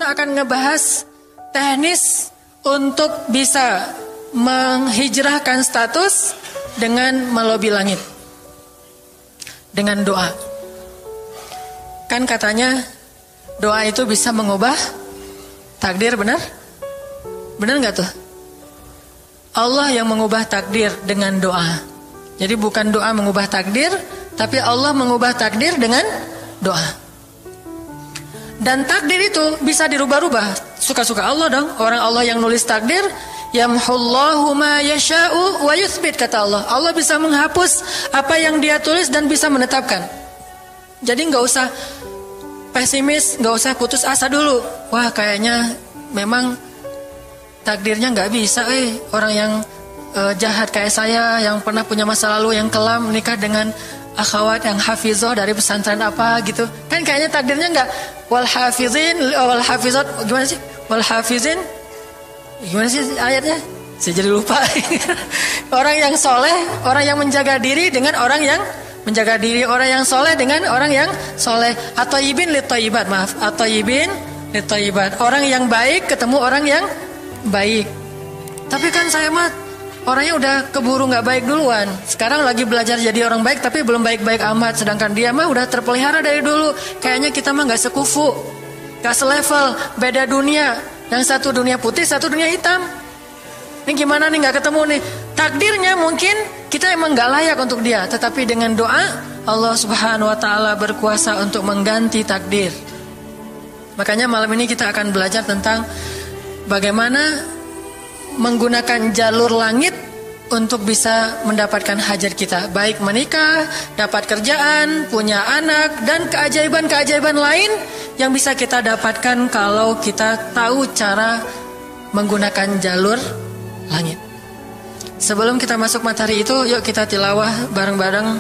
kita akan ngebahas teknis untuk bisa menghijrahkan status dengan melobi langit. Dengan doa. Kan katanya doa itu bisa mengubah takdir, benar? Benar gak tuh? Allah yang mengubah takdir dengan doa. Jadi bukan doa mengubah takdir, tapi Allah mengubah takdir dengan doa. Dan takdir itu bisa dirubah-rubah. Suka-suka Allah dong. Orang Allah yang nulis takdir, yamhullahu ma yasha'u wa yuthbit, kata Allah. Allah bisa menghapus apa yang Dia tulis dan bisa menetapkan. Jadi gak usah pesimis, gak usah putus asa dulu. Wah, kayaknya memang takdirnya gak bisa. Orang yang jahat kayak saya, yang pernah punya masa lalu yang kelam, nikah dengan akhwat yang hafizoh dari pesantren apa gitu. Kan kayaknya takdirnya enggak. Wal hafizin wal hafizat, gimana sih? Wal hafizin, gimana sih ayatnya? Saya jadi lupa. Orang yang soleh, orang yang menjaga diri dengan orang yang menjaga diri, orang yang soleh dengan orang yang soleh. At-thayyibin lit-thayyibat, maaf. At-thayyibin lit-thayyibat. Orang yang baik ketemu orang yang baik. Tapi kan saya mah orangnya udah keburu gak baik duluan. Sekarang lagi belajar jadi orang baik, tapi belum baik-baik amat. Sedangkan dia mah udah terpelihara dari dulu. Kayaknya kita mah gak sekufu, gak selevel, beda dunia. Yang satu dunia putih, satu dunia hitam. Ini gimana nih gak ketemu nih. Takdirnya mungkin kita emang gak layak untuk dia, tetapi dengan doa Allah subhanahu wa ta'ala berkuasa untuk mengganti takdir. Makanya malam ini kita akan belajar tentang bagaimana menggunakan jalur langit untuk bisa mendapatkan hajat kita. Baik menikah, dapat kerjaan, punya anak, dan keajaiban-keajaiban lain yang bisa kita dapatkan kalau kita tahu cara menggunakan jalur langit. Sebelum kita masuk materi itu, yuk kita tilawah bareng-bareng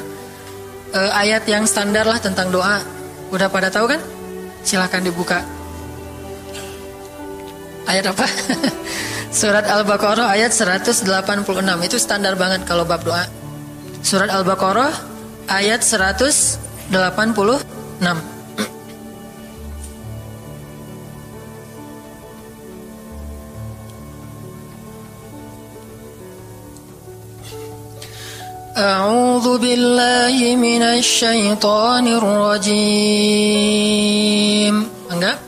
ayat yang standar lah tentang doa. Udah pada tahu kan? Silahkan dibuka. Ayat apa? Surat Al-Baqarah ayat 186. Itu standar banget kalau bab doa. Surat Al-Baqarah ayat 186. A'udzu billahi minasy syaithanir rajim. Enggak?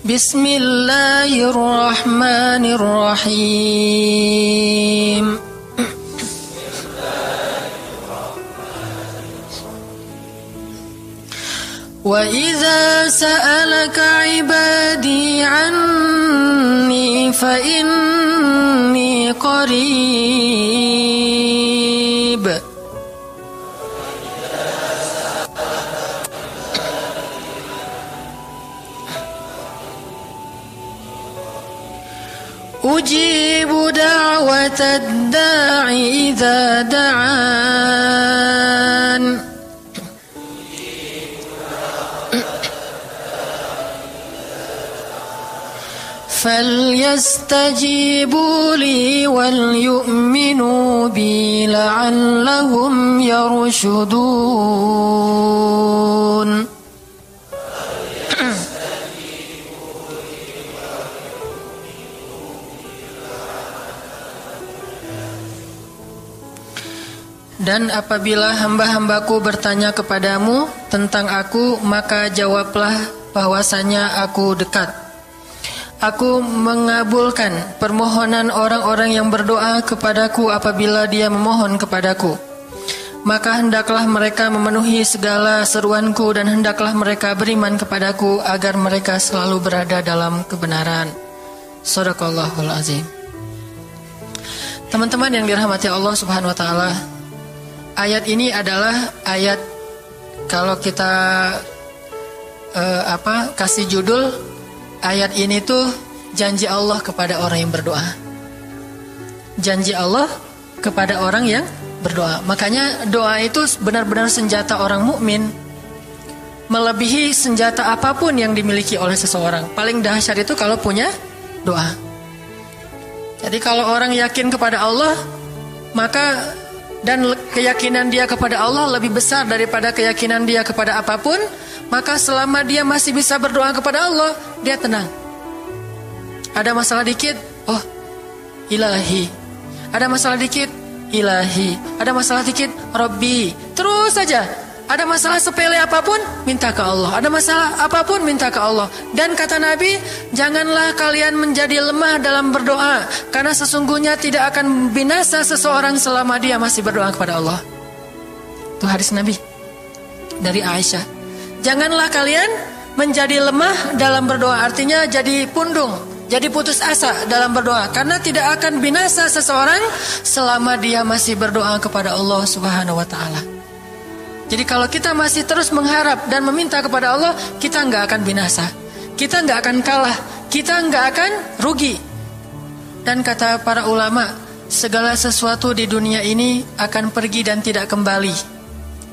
Bismillahirrahmanirrahim. Wa idza sa'alaka 'ibadi 'anni fa inni qarib. Ujibu da'watad da'i idza da'an. فليستجيبوا لي وليؤمنوا بي لعلهم يرشدون. Dan apabila hamba-hambaku bertanya kepadamu tentang aku, maka jawablah bahwasanya aku dekat. Aku mengabulkan permohonan orang-orang yang berdoa kepadaku apabila dia memohon kepadaku. Maka hendaklah mereka memenuhi segala seruanku dan hendaklah mereka beriman kepadaku agar mereka selalu berada dalam kebenaran. Shadaqallahul azim. Teman-teman yang dirahmati Allah subhanahu wa ta'ala, ayat ini adalah ayat, kalau kita kasih judul, ayat ini tuh janji Allah kepada orang yang berdoa. Janji Allah kepada orang yang berdoa. Makanya doa itu benar-benar senjata orang mukmin, melebihi senjata apapun yang dimiliki oleh seseorang. Paling dahsyat itu kalau punya doa. Jadi kalau orang yakin kepada Allah, maka dan keyakinan dia kepada Allah lebih besar daripada keyakinan dia kepada apapun, maka selama dia masih bisa berdoa kepada Allah, dia tenang. Ada masalah dikit, oh Ilahi. Ada masalah dikit, Ilahi. Ada masalah dikit, Rabbi. Terus saja. Ada masalah sepele apapun, minta ke Allah. Ada masalah apapun, minta ke Allah. Dan kata Nabi, janganlah kalian menjadi lemah dalam berdoa, karena sesungguhnya tidak akan binasa seseorang selama dia masih berdoa kepada Allah. Itu hadis Nabi dari Aisyah. Janganlah kalian menjadi lemah dalam berdoa, artinya jadi pundung, jadi putus asa dalam berdoa, karena tidak akan binasa seseorang selama dia masih berdoa kepada Allah Subhanahu wa taala. Jadi kalau kita masih terus mengharap dan meminta kepada Allah, kita nggak akan binasa, kita nggak akan kalah, kita nggak akan rugi. Dan kata para ulama, segala sesuatu di dunia ini akan pergi dan tidak kembali.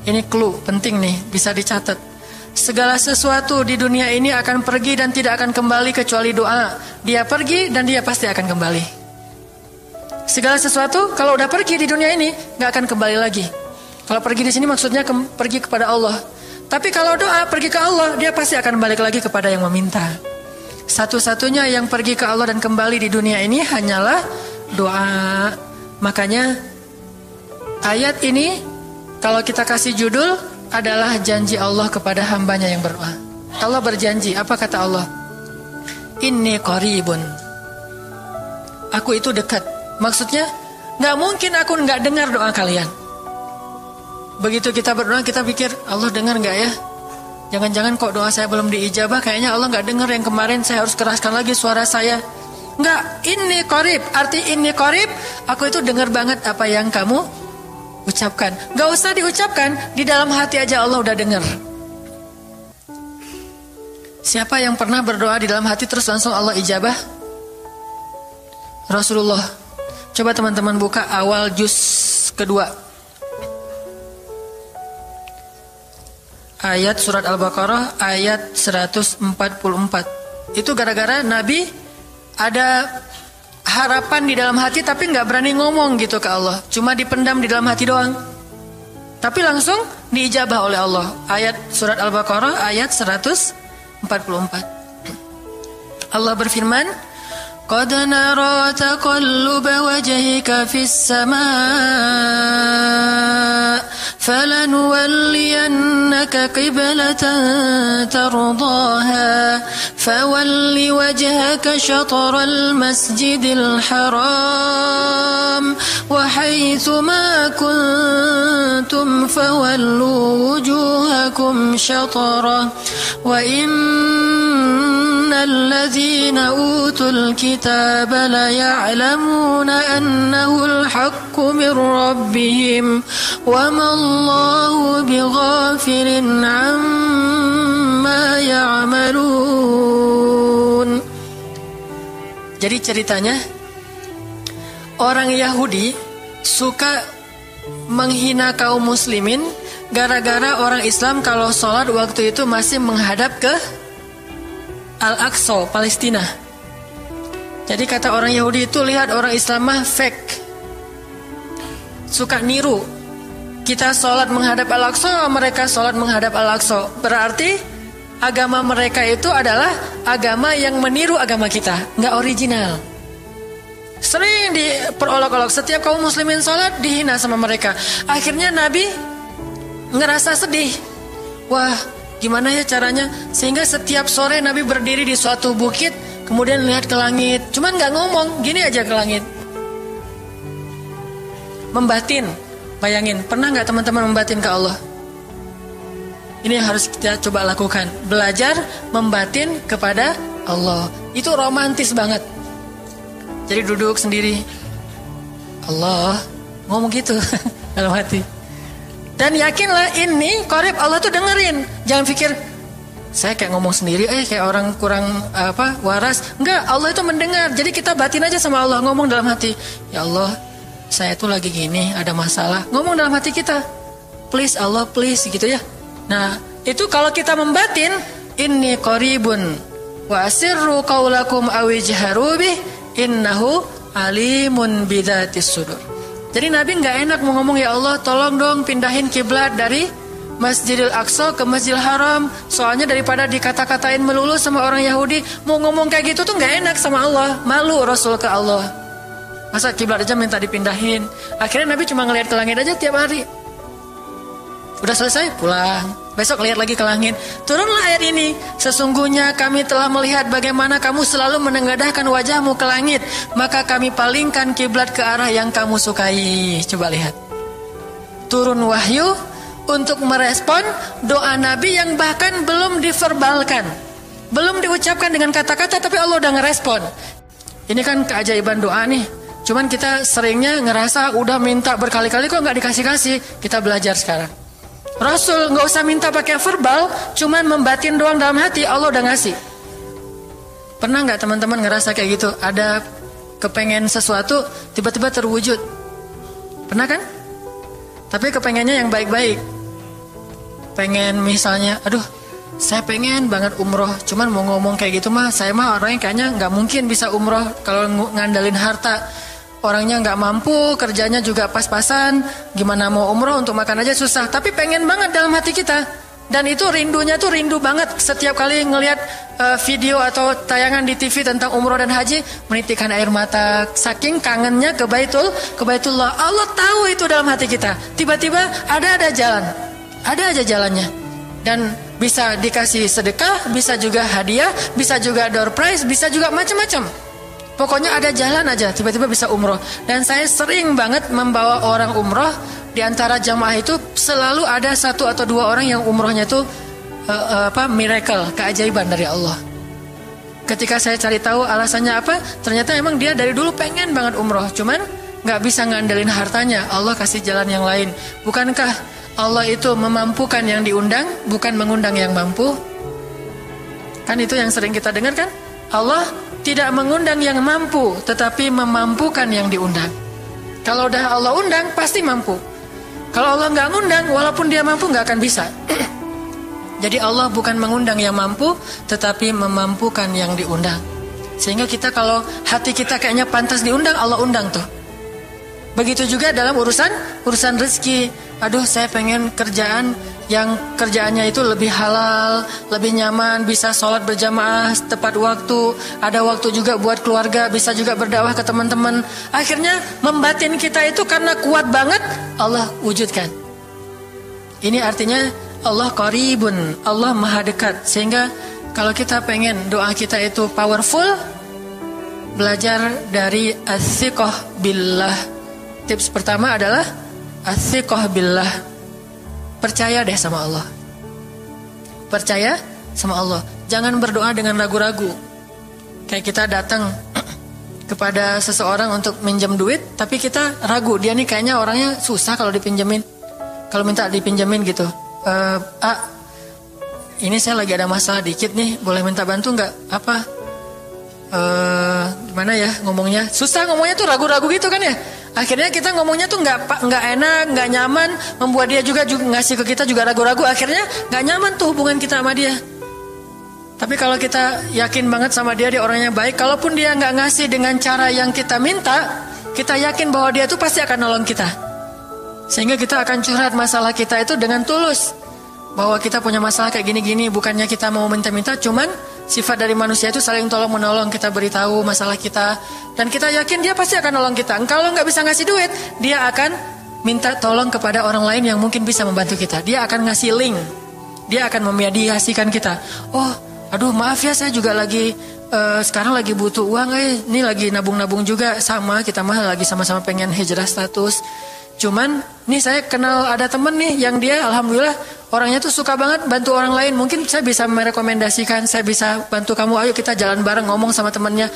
Ini clue penting nih, bisa dicatat. Segala sesuatu di dunia ini akan pergi dan tidak akan kembali kecuali doa. Dia pergi dan dia pasti akan kembali. Segala sesuatu kalau udah pergi di dunia ini nggak akan kembali lagi. Kalau pergi di sini maksudnya pergi kepada Allah. Tapi kalau doa pergi ke Allah, dia pasti akan balik lagi kepada yang meminta. Satu-satunya yang pergi ke Allah dan kembali di dunia ini hanyalah doa. Makanya ayat ini kalau kita kasih judul adalah janji Allah kepada hambanya yang berdoa. Allah berjanji, apa kata Allah? Inni qaribun. Aku itu dekat. Maksudnya gak mungkin aku gak dengar doa kalian. Begitu kita berdoa, kita pikir Allah dengar gak ya? Jangan-jangan kok doa saya belum diijabah, kayaknya Allah gak dengar yang kemarin, saya harus keraskan lagi suara saya. Enggak, ini qarib. Arti ini qarib, aku itu dengar banget apa yang kamu ucapkan. Gak usah diucapkan, di dalam hati aja Allah udah dengar. Siapa yang pernah berdoa di dalam hati terus langsung Allah ijabah? Rasulullah. Coba teman-teman buka awal juz kedua, ayat surat Al-Baqarah ayat 144. Itu gara-gara Nabi ada harapan di dalam hati tapi gak berani ngomong gitu ke Allah, cuma dipendam di dalam hati doang. Tapi langsung diijabah oleh Allah. Ayat surat Al-Baqarah ayat 144. Allah berfirman, Qad nara taqalluba wajhika fis samaa falanuwalliyannaka qiblatan tardaha fawalli wajhaka shatral masjidil haram wa haitsu ma kuntum fawallu wujuhakum shatrah wa innal ladzina utul الكتاب ليعلمون أنه الحق من ربهم وما الله بغافل عما يعملون. Jadi ceritanya orang Yahudi suka menghina kaum muslimin gara-gara orang Islam kalau sholat waktu itu masih menghadap ke Al-Aqsa, Palestina. Jadi kata orang Yahudi itu, lihat orang Islam mah fake, suka niru. Kita sholat menghadap Al-Aqsa, mereka sholat menghadap Al-Aqsa. Berarti agama mereka itu adalah agama yang meniru agama kita, nggak original. Sering diperolok-olok, setiap kaum muslimin sholat dihina sama mereka. Akhirnya Nabi ngerasa sedih. Wah, gimana ya caranya? Sehingga setiap sore Nabi berdiri di suatu bukit, kemudian lihat ke langit, cuman gak ngomong, gini aja ke langit. Membatin, bayangin, pernah gak teman-teman membatin ke Allah? Ini yang harus kita coba lakukan, belajar membatin kepada Allah. Itu romantis banget. Jadi duduk sendiri, Allah, ngomong gitu dalam hati. Dan yakinlah ini qarib, Allah tuh dengerin. Jangan pikir saya kayak ngomong sendiri, kayak orang kurang waras. Enggak, Allah itu mendengar. Jadi kita batin aja sama Allah, ngomong dalam hati, ya Allah, saya tuh lagi gini, ada masalah. Ngomong dalam hati kita, please Allah, please, gitu ya. Nah, itu kalau kita membatin, inni qaribun wa asirru qaulakum awijharu bih innahu alimun bidzatis sudur. Jadi Nabi nggak enak mau ngomong, ya Allah tolong dong pindahin kiblat dari Masjidil Aqsa ke Masjidil Haram. Soalnya daripada dikata-katain melulu sama orang Yahudi, mau ngomong kayak gitu tuh nggak enak sama Allah. Malu Rasul ke Allah. Masa kiblat aja minta dipindahin. Akhirnya Nabi cuma ngelihat ke langit aja tiap hari. Udah selesai pulang. Besok lihat lagi ke langit. Turunlah ayat ini. Sesungguhnya kami telah melihat bagaimana kamu selalu menengadahkan wajahmu ke langit, maka kami palingkan kiblat ke arah yang kamu sukai. Coba lihat. Turun wahyu untuk merespon doa Nabi yang bahkan belum diverbalkan, belum diucapkan dengan kata-kata, tapi Allah udah ngerespon. Ini kan keajaiban doa nih. Cuman kita seringnya ngerasa udah minta berkali-kali kok nggak dikasih-kasih. Kita belajar sekarang. Rasul nggak usah minta pakai verbal, cuman membatin doang dalam hati, Allah udah ngasih. Pernah nggak teman-teman ngerasa kayak gitu? Ada kepengen sesuatu, tiba-tiba terwujud. Pernah kan? Tapi kepengennya yang baik-baik. Pengen misalnya, aduh, saya pengen banget umroh. Cuman mau ngomong kayak gitu mah, saya mah orangnya kayaknya nggak mungkin bisa umroh kalau ngandalin harta. Orangnya nggak mampu, kerjanya juga pas-pasan. Gimana mau umroh, untuk makan aja susah. Tapi pengen banget dalam hati kita. Dan itu rindunya tuh rindu banget. Setiap kali ngelihat video atau tayangan di TV tentang umroh dan haji, menitikkan air mata. Saking kangennya ke Baitullah. Allah tahu itu dalam hati kita. Tiba-tiba ada jalan. Ada aja jalannya. Dan bisa dikasih sedekah, bisa juga hadiah, bisa juga door prize, bisa juga macam-macam. Pokoknya ada jalan aja, tiba-tiba bisa umroh. Dan saya sering banget membawa orang umroh. Di antara jamaah itu selalu ada 1 atau 2 orang yang umrohnya itu miracle, keajaiban dari Allah. Ketika saya cari tahu alasannya apa, ternyata emang dia dari dulu pengen banget umroh, cuman nggak bisa ngandelin hartanya. Allah kasih jalan yang lain. Bukankah Allah itu memampukan yang diundang, bukan mengundang yang mampu? Kan itu yang sering kita dengar kan? Allah tidak mengundang yang mampu, tetapi memampukan yang diundang. Kalau udah Allah undang, pasti mampu. Kalau Allah nggak ngundang, walaupun dia mampu nggak akan bisa. Jadi Allah bukan mengundang yang mampu, tetapi memampukan yang diundang. Sehingga kita kalau hati kita kayaknya pantas diundang, Allah undang tuh. Begitu juga dalam urusan rezeki. Aduh, saya pengen kerjaan yang kerjaannya itu lebih halal, lebih nyaman, bisa sholat berjamaah tepat waktu, ada waktu juga buat keluarga, bisa juga berdakwah ke teman-teman. Akhirnya membatin kita itu karena kuat banget, Allah wujudkan. Ini artinya Allah qaribun, Allah maha dekat. Sehingga kalau kita pengen doa kita itu powerful, belajar dari as-siqah billah. Tips pertama adalah as-siqah billah. Percaya deh sama Allah. Percaya sama Allah. Jangan berdoa dengan ragu-ragu. Kayak kita datang kepada seseorang untuk minjem duit, tapi kita ragu, dia nih kayaknya orangnya susah kalau dipinjemin. Kalau minta dipinjemin gitu, ini saya lagi ada masalah dikit nih, boleh minta bantu nggak? Apa? Gimana ya ngomongnya? Susah ngomongnya tuh, ragu-ragu gitu kan ya. Akhirnya kita ngomongnya tuh nggak enak, nggak nyaman, membuat dia juga ngasih ke kita juga ragu-ragu. Akhirnya nggak nyaman tuh hubungan kita sama dia. Tapi kalau kita yakin banget sama dia orangnya baik, kalaupun dia nggak ngasih dengan cara yang kita minta, kita yakin bahwa dia tuh pasti akan nolong kita. Sehingga kita akan curhat masalah kita itu dengan tulus, bahwa kita punya masalah kayak gini-gini. Bukannya kita mau minta-minta, cuman sifat dari manusia itu saling tolong-menolong. Kita beritahu masalah kita, dan kita yakin dia pasti akan nolong kita. Kalau nggak bisa ngasih duit, dia akan minta tolong kepada orang lain yang mungkin bisa membantu kita. Dia akan ngasih link, dia akan memediasikan kita. Oh, aduh maaf ya, saya juga lagi sekarang lagi butuh uang. Ini lagi nabung-nabung juga, sama kita mah lagi sama-sama pengen hijrah status. Cuman nih saya kenal ada temen nih yang dia alhamdulillah orangnya tuh suka banget bantu orang lain. Mungkin saya bisa merekomendasikan, saya bisa bantu kamu, ayo kita jalan bareng, ngomong sama temennya.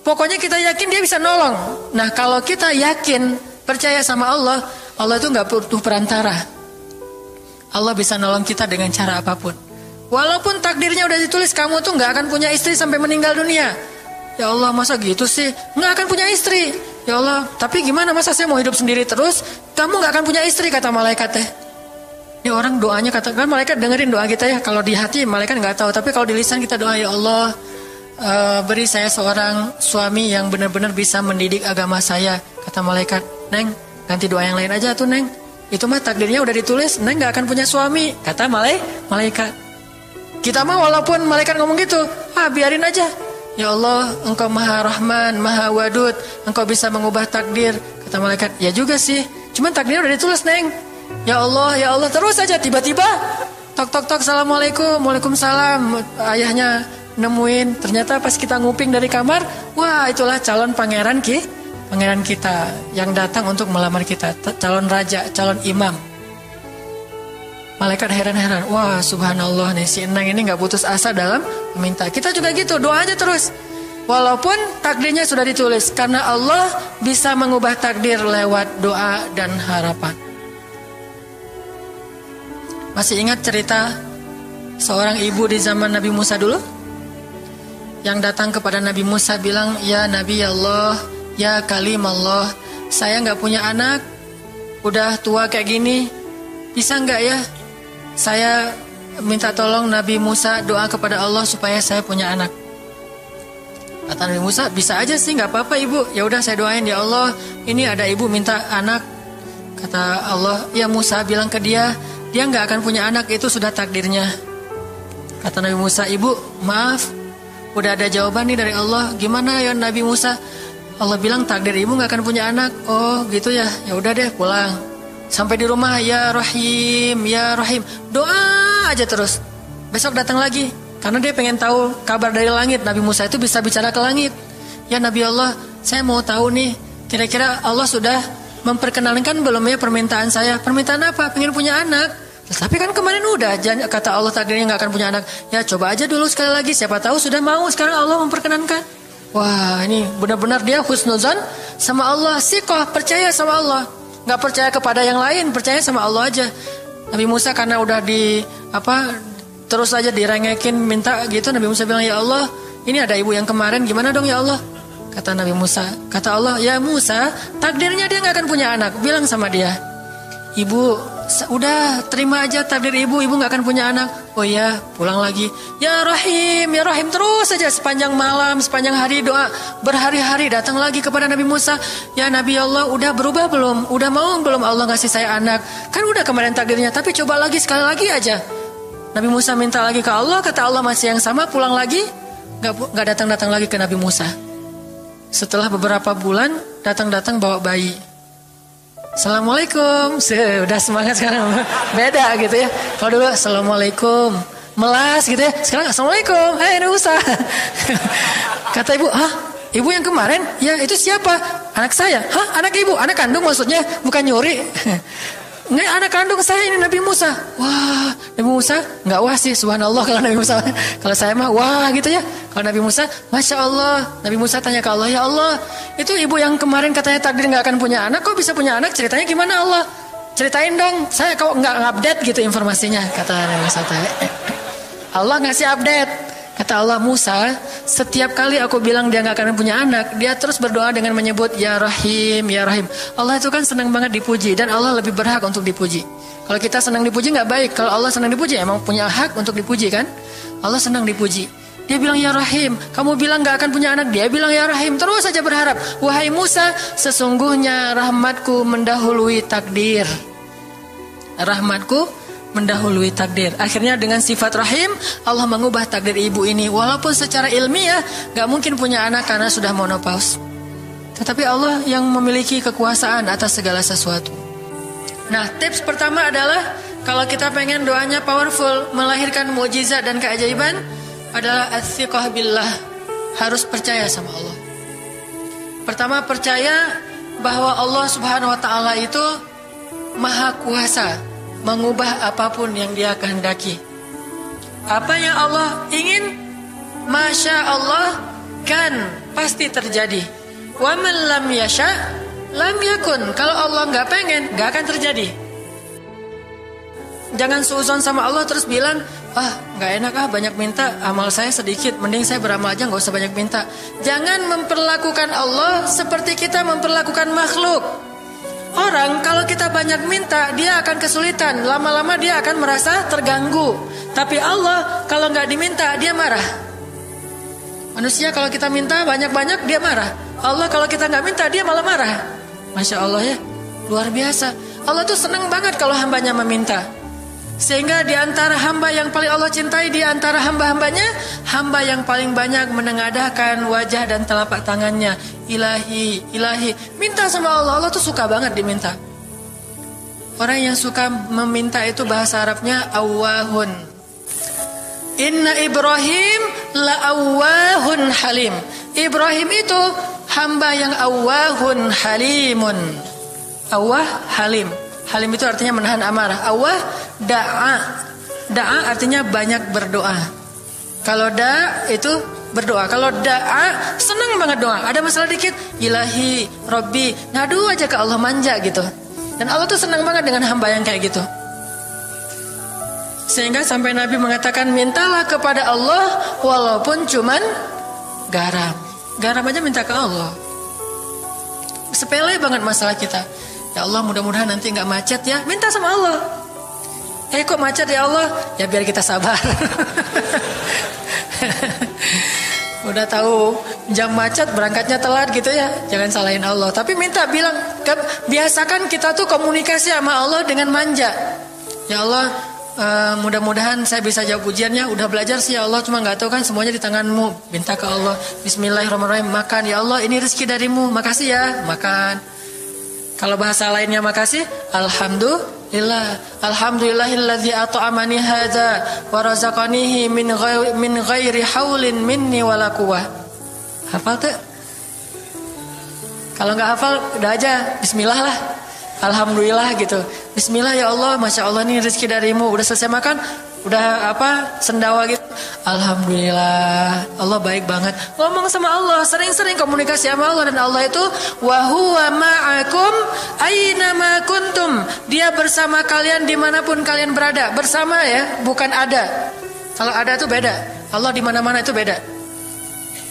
Pokoknya kita yakin dia bisa nolong. Nah kalau kita yakin, percaya sama Allah, Allah itu gak butuh perantara. Allah bisa nolong kita dengan cara apapun. Walaupun takdirnya udah ditulis, kamu tuh gak akan punya istri sampai meninggal dunia. Ya Allah, masa gitu sih? Gak akan punya istri. Ya Allah, tapi gimana, masa saya mau hidup sendiri terus? Kamu gak akan punya istri, kata malaikat teh. Ini orang doanya, katakan malaikat dengerin doa kita ya. Kalau di hati malaikat gak tahu, tapi kalau di lisan kita doa, ya Allah, beri saya seorang suami yang benar-benar bisa mendidik agama saya. Kata malaikat, Neng, ganti doa yang lain aja tuh Neng. Itu mah takdirnya udah ditulis, Neng gak akan punya suami, kata malaikat. Kita mah walaupun malaikat ngomong gitu, biarin aja. Ya Allah, Engkau Maha Rahman, Maha Wadud, Engkau bisa mengubah takdir. Kata malaikat, ya juga sih, cuman takdirnya udah ditulis Neng. Ya Allah, terus aja tiba-tiba tok, Assalamualaikum, Waalaikumsalam. Ayahnya nemuin, ternyata pas kita nguping dari kamar, wah itulah calon pangeran kita yang datang untuk melamar kita, calon raja, calon imam. Malaikat heran-heran, wah subhanallah nih, si Enang ini gak putus asa dalam meminta. Kita juga gitu, doa aja terus. Walaupun takdirnya sudah ditulis, karena Allah bisa mengubah takdir lewat doa dan harapan. Masih ingat cerita seorang ibu di zaman Nabi Musa dulu? Yang datang kepada Nabi Musa bilang, ya Nabi Allah, ya kalim Allah, saya gak punya anak, udah tua kayak gini, bisa gak ya saya minta tolong Nabi Musa doa kepada Allah supaya saya punya anak. Kata Nabi Musa, bisa aja sih, gak apa-apa ibu, ya udah saya doain, ya Allah ini ada ibu minta anak. Kata Allah, ya Musa bilang ke dia gak akan punya anak, itu sudah takdirnya. Kata Nabi Musa, ibu maaf, udah ada jawaban nih dari Allah, gimana ya Nabi Musa? Allah bilang takdir ibu gak akan punya anak. Oh gitu ya, ya udah deh pulang. Sampai di rumah, ya Rahim, ya Rahim, doa aja terus. Besok datang lagi, karena dia pengen tahu kabar dari langit. Nabi Musa itu bisa bicara ke langit. Ya Nabi Allah, saya mau tahu nih, kira-kira Allah sudah memperkenalkan belum ya permintaan saya? Permintaan apa? Pengen punya anak. Tapi kan kemarin udah, kata Allah takdirnya gak akan punya anak. Ya coba aja dulu sekali lagi, siapa tahu sudah mau. Sekarang Allah memperkenankan. Wah ini benar-benar dia husnuzan sama Allah, siqah, percaya sama Allah, gak percaya kepada yang lain, percaya sama Allah aja. Nabi Musa karena udah terus aja direngekin minta gitu, Nabi Musa bilang, ya Allah ini ada ibu yang kemarin, gimana dong ya Allah? Kata Nabi Musa, kata Allah, ya Musa takdirnya dia gak akan punya anak, bilang sama dia, ibu udah terima aja takdir ibu gak akan punya anak. Oh ya, pulang lagi, ya Rahim, terus saja sepanjang malam, sepanjang hari doa, berhari-hari datang lagi kepada Nabi Musa. Ya Nabi Allah, udah berubah belum? Udah mau belum Allah ngasih saya anak? Kan udah kemarin takdirnya, tapi coba lagi, sekali lagi aja. Nabi Musa minta lagi ke Allah, kata Allah masih yang sama, pulang lagi, gak datang-datang lagi ke Nabi Musa. Setelah beberapa bulan, datang-datang bawa bayi. Assalamualaikum, sudah semangat sekarang, beda gitu ya. Kalau dulu Assalamualaikum, melas gitu ya. Sekarang Assalamualaikum, hai Nabi Musa. Kata ibu, ibu yang kemarin, ya itu siapa? Anak saya. Anak ibu, anak kandung maksudnya, bukan nyuri. Nggak, anak kandung saya ini Nabi Musa. Wah, Nabi Musa nggak wah sih, subhanallah kalau Nabi Musa. Kalau saya mah wah gitu ya. Kalau Nabi Musa, masya Allah. Nabi Musa tanya ke Allah, ya Allah, itu ibu yang kemarin katanya takdir nggak akan punya anak, kok bisa punya anak? Ceritanya gimana Allah? Ceritain dong. Saya kok nggak update gitu informasinya, kata Nabi Musa. Allah ngasih update. Kata Allah, Musa, setiap kali aku bilang dia gak akan punya anak, dia terus berdoa dengan menyebut ya Rahim, ya Rahim. Allah itu kan senang banget dipuji, dan Allah lebih berhak untuk dipuji. Kalau kita senang dipuji gak baik, kalau Allah senang dipuji emang punya hak untuk dipuji kan. Allah senang dipuji. Dia bilang ya Rahim, kamu bilang gak akan punya anak, dia bilang ya Rahim, terus saja berharap. Wahai Musa, sesungguhnya rahmatku mendahului takdir. Rahmatku mendahului takdir. Akhirnya dengan sifat rahim, Allah mengubah takdir ibu ini. Walaupun secara ilmiah gak mungkin punya anak karena sudah menopause, tetapi Allah yang memiliki kekuasaan atas segala sesuatu. Nah, tips pertama adalah kalau kita pengen doanya powerful, melahirkan mukjizat dan keajaiban, adalah ats-tsiqah billah. Harus percaya sama Allah. Pertama, percaya bahwa Allah Subhanahu wa taala itu Maha Kuasa mengubah apapun yang dia kehendaki. Apa yang Allah ingin, masya Allah, kan pasti terjadi. Wa man lam yasha lam yakun. Kalau Allah nggak pengen, nggak akan terjadi. Jangan suuzon sama Allah terus bilang, nggak enak banyak minta, amal saya sedikit, mending saya beramal aja nggak usah banyak minta. Jangan memperlakukan Allah seperti kita memperlakukan makhluk. Orang kalau kita banyak minta, dia akan kesulitan. Lama-lama dia akan merasa terganggu. Tapi Allah kalau nggak diminta, dia marah. Manusia kalau kita minta banyak-banyak, dia marah. Allah kalau kita nggak minta, dia malah marah. Masya Allah ya. Luar biasa. Allah tuh senang banget kalau hambanya meminta. Sehingga di antara hamba yang paling Allah cintai, di antara hamba-hambanya, hamba yang paling banyak menengadahkan wajah dan telapak tangannya. Ilahi, ilahi. Minta sama Allah. Allah tuh suka banget diminta. Orang yang suka meminta itu bahasa Arabnya awwahun. Inna Ibrahim la awwahun halim. Ibrahim itu hamba yang awwahun halimun. Awwah halim. Halim itu artinya menahan amarah. Awwah da'a. Da'a artinya banyak berdoa. Kalau da itu berdoa. Kalau da'a senang banget doa. Ada masalah dikit, ilahi, Rabbi, ngadu aja ke Allah, manja gitu. Dan Allah tuh senang banget dengan hamba yang kayak gitu. Sehingga sampai Nabi mengatakan, mintalah kepada Allah walaupun cuman garam. Garam aja minta ke Allah. Sepele banget masalah kita. Ya Allah, mudah-mudahan nanti nggak macet ya. Minta sama Allah. Kok macet ya Allah? Ya biar kita sabar. Udah tahu jam macet berangkatnya telat gitu ya. Jangan salahin Allah. Tapi minta, bilang, biasakan kita tuh komunikasi sama Allah dengan manja. Ya Allah, mudah-mudahan saya bisa jawab ujiannya. Udah belajar sih ya Allah, cuma nggak tahu kan semuanya di tanganmu. Minta ke Allah. Bismillahirrahmanirrahim. Makan ya Allah, ini rezeki darimu. Makasih ya, makan. Kalau bahasa lainnya makasih, alhamdulillah. Alhamdulillahilladzi at'amani hadza wa razaqanihi min ghairi haulin minni wala quwwah. Hafal tuh? Kalau nggak hafal, udah aja bismillah lah. Alhamdulillah gitu. Bismillah ya Allah, masya Allah nih rezeki darimu. Udah selesai makan, udah sendawa gitu. Alhamdulillah, Allah baik banget. Ngomong sama Allah, sering-sering komunikasi sama Allah. Dan Allah itu wa huwa ma'akum aina ma kuntum. Dia bersama kalian dimanapun kalian berada. Bersama ya, bukan ada. Kalau ada itu beda. Allah di mana-mana itu beda.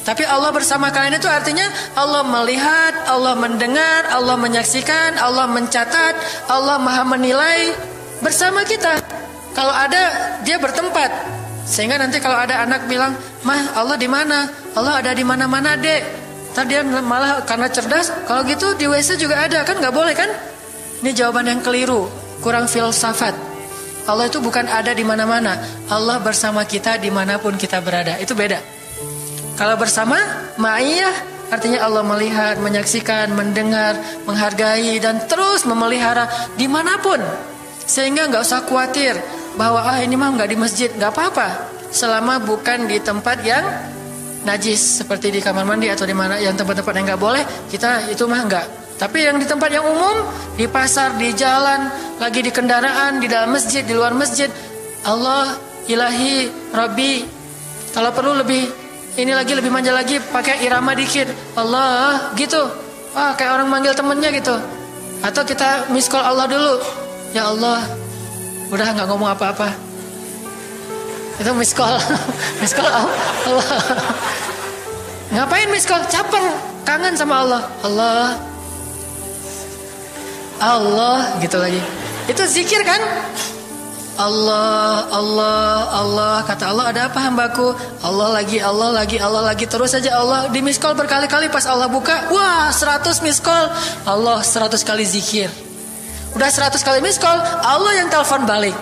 Tapi Allah bersama kalian itu artinya Allah melihat, Allah mendengar, Allah menyaksikan, Allah mencatat, Allah maha menilai bersama kita. Kalau ada, dia bertempat. Sehingga nanti kalau ada anak bilang, "Mah, Allah di mana?" Allah ada di mana-mana, Dek. Ntar dia malah karena cerdas, kalau gitu di WC juga ada, kan nggak boleh kan? Ini jawaban yang keliru, kurang filsafat. Allah itu bukan ada di mana-mana. Allah bersama kita dimanapun kita berada. Itu beda. Kalau bersama, ma'iyah artinya Allah melihat, menyaksikan, mendengar, menghargai, dan terus memelihara dimanapun. Sehingga nggak usah khawatir bahwa ini mah nggak di masjid, nggak apa-apa. Selama bukan di tempat yang najis, seperti di kamar mandi atau di mana yang tempat-tempat yang nggak boleh, kita itu mah nggak. Tapi yang di tempat yang umum, di pasar, di jalan, lagi di kendaraan, di dalam masjid, di luar masjid, Allah, ilahi, Rabbi. Kalau perlu lebih manja lagi, pakai irama dikit, Allah gitu. Kayak orang manggil temennya gitu. Atau kita miss call Allah dulu. Ya Allah, udah nggak ngomong apa-apa. Itu miss call, miss call Allah. Ngapain miss call? Caper, kangen sama Allah. Allah gitu lagi. Itu zikir kan? Allah, Allah, Allah. Kata Allah, ada apa hambaku? Allah lagi terus saja Allah di miss call berkali-kali. Pas Allah buka, wah 100 miss call. Allah 100 kali zikir. Udah 100 kali miss call, Allah yang telepon balik.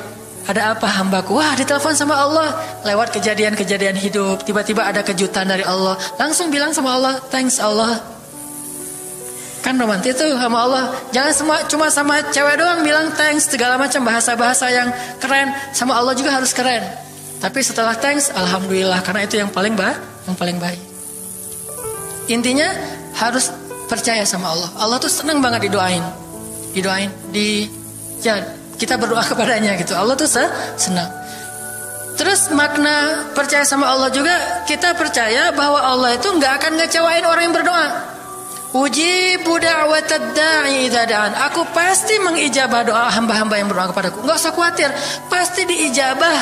Ada apa hambaku? Wah, ditelepon sama Allah. Lewat kejadian-kejadian hidup, tiba-tiba ada kejutan dari Allah. Langsung bilang sama Allah, thanks Allah. Kan romantis tuh sama Allah. Jangan cuma sama cewek doang bilang thanks, segala macam bahasa-bahasa yang keren. Sama Allah juga harus keren. Tapi setelah thanks, alhamdulillah, karena itu yang paling baik. Intinya harus percaya sama Allah. Allah tuh senang banget didoain. Kita berdoa kepadanya gitu. Allah tuh senang. Terus makna percaya sama Allah juga, kita percaya bahwa Allah itu nggak akan ngecewain orang yang berdoa. Ujibu da'watad da'i idza da'an. Aku pasti mengijabah doa hamba-hamba yang berdoa kepadaku. Enggak usah khawatir, pasti diijabah.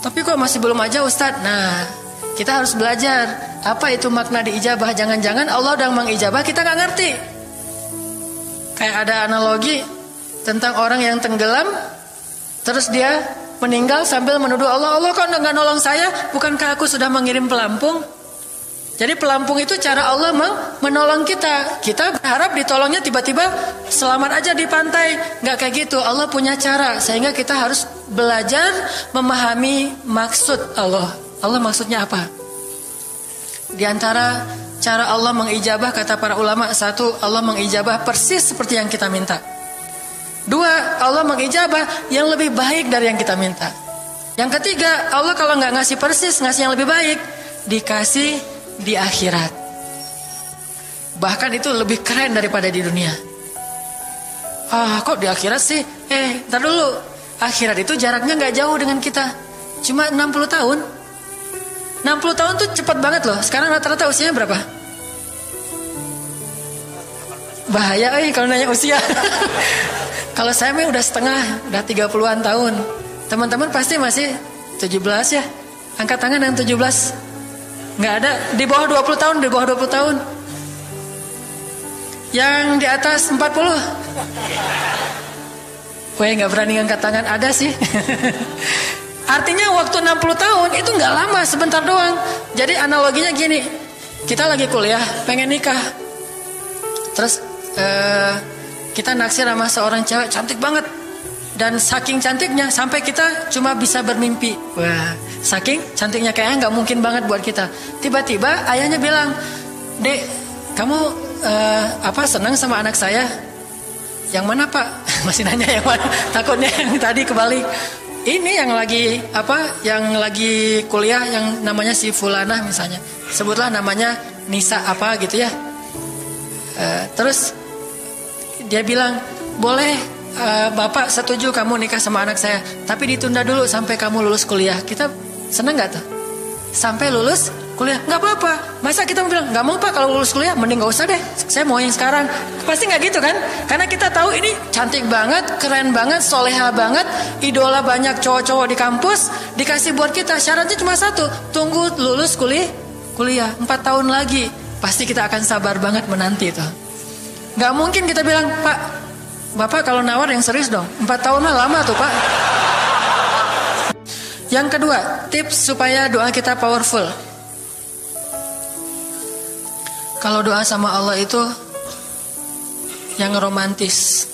Tapi kok masih belum aja Ustaz? Nah, kita harus belajar apa itu makna diijabah. Jangan-jangan Allah udah mengijabah, kita nggak ngerti. Kayak ada analogi tentang orang yang tenggelam, terus dia meninggal sambil menuduh Allah, Allah kok nggak nolong saya? Bukankah aku sudah mengirim pelampung? Jadi pelampung itu cara Allah menolong kita. Kita berharap ditolongnya tiba-tiba selamat aja di pantai. Nggak kayak gitu. Allah punya cara. Sehingga kita harus belajar memahami maksud Allah. Allah maksudnya apa? Di antara cara Allah mengijabah, kata para ulama, satu, Allah mengijabah persis seperti yang kita minta. Dua, Allah mengijabah yang lebih baik dari yang kita minta. Yang ketiga, Allah kalau nggak ngasih persis, ngasih yang lebih baik, dikasih di akhirat. Bahkan itu lebih keren daripada di dunia. Kok di akhirat sih? Ntar dulu. Akhirat itu jaraknya nggak jauh dengan kita. Cuma 60 tahun. 60 tahun tuh cepat banget loh. Sekarang rata-rata usianya berapa? Bahaya kalau nanya usia. Kalau saya mah udah setengah, udah 30-an tahun. Teman-teman pasti masih 17 ya. Angkat tangan yang 17. Nggak ada, di bawah 20 tahun, di bawah 20 tahun. Yang di atas 40. Nggak berani ngangkat tangan, ada sih. Artinya waktu 60 tahun itu nggak lama, sebentar doang. Jadi analoginya gini, kita lagi kuliah, pengen nikah. Terus kita naksir sama seorang cewek cantik banget. Dan saking cantiknya sampai kita cuma bisa bermimpi. Wah, saking cantiknya kayaknya nggak mungkin banget buat kita. Tiba-tiba ayahnya bilang, "Dek, kamu senang sama anak saya?" "Yang mana, Pak?" Masih nanya yang mana? Takutnya yang tadi kebalik. Ini yang lagi yang lagi kuliah yang namanya si Fulanah misalnya. Sebutlah namanya Nisa apa gitu ya. Terus dia bilang, "Boleh, Bapak setuju kamu nikah sama anak saya, tapi ditunda dulu sampai kamu lulus kuliah." Kita seneng gak tuh? Sampai lulus kuliah, nggak apa-apa. Masa kita mau bilang, nggak mau Pak kalau lulus kuliah, mending nggak usah deh, saya mau yang sekarang. Pasti nggak gitu kan? Karena kita tahu ini cantik banget, keren banget, soleha banget, idola banyak cowok-cowok di kampus, dikasih buat kita. Syaratnya cuma satu, tunggu lulus kuliah 4 tahun lagi. Pasti kita akan sabar banget menanti itu. Nggak mungkin kita bilang, "Pak, Bapak kalau nawar yang serius dong, 4 tahun mah lama tuh Pak." Yang kedua, tips supaya doa kita powerful. Kalau doa sama Allah itu yang romantis.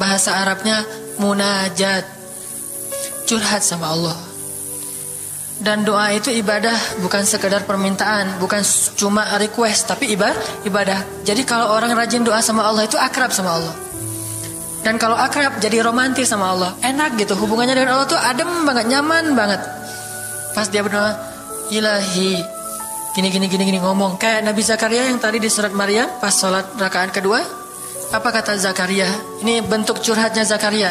Bahasa Arabnya munajat, curhat sama Allah. Dan doa itu ibadah, bukan sekedar permintaan, bukan cuma request, tapi ibadah. Jadi kalau orang rajin doa sama Allah itu akrab sama Allah. Dan kalau akrab jadi romantis sama Allah, enak gitu, hubungannya dengan Allah tuh adem banget, nyaman banget. Pas dia berdoa, "Ilahi," gini ngomong kayak Nabi Zakaria yang tadi di surat Maryam pas sholat rakaat kedua. Apa kata Zakaria? Ini bentuk curhatnya Zakaria.